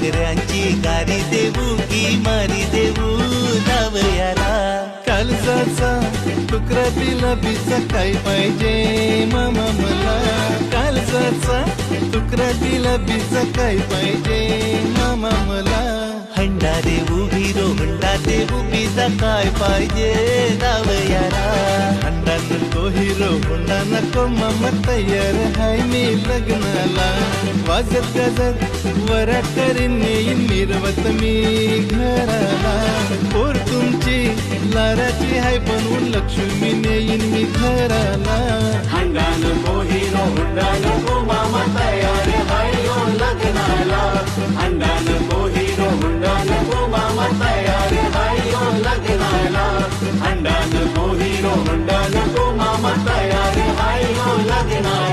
घागऱ्यांची गारी देऊ की मारी देऊ नाव याला. कालजाचा तुकडा दिला बीचा काय पाहिजे मामा मला. कालजाचा तुकडा दिला बीचा काय पाहिजे मामा मला. हंडा देऊ हिरो हंडा देऊ बीचा काय पाहिजे नाव याला. हंडा नको हिरो होंडा नको मामा तयार हाय मी लग्नाला. वाजत गाजत वरात करीन येईन मिरवत मी घराला. पोर तुमची लाराची हाय बनवून लक्ष्मी नेईन मी घराला. हंडा नको हिरो हुंडा नको मामा तयार हाय यो लग्नाला. हंडा नको हिरो हुंडा नको मामा तयार हाय यो लग्नाला. हंडा नको हिरो हुंडा नको मामा तयार हाय यो लग्नाला.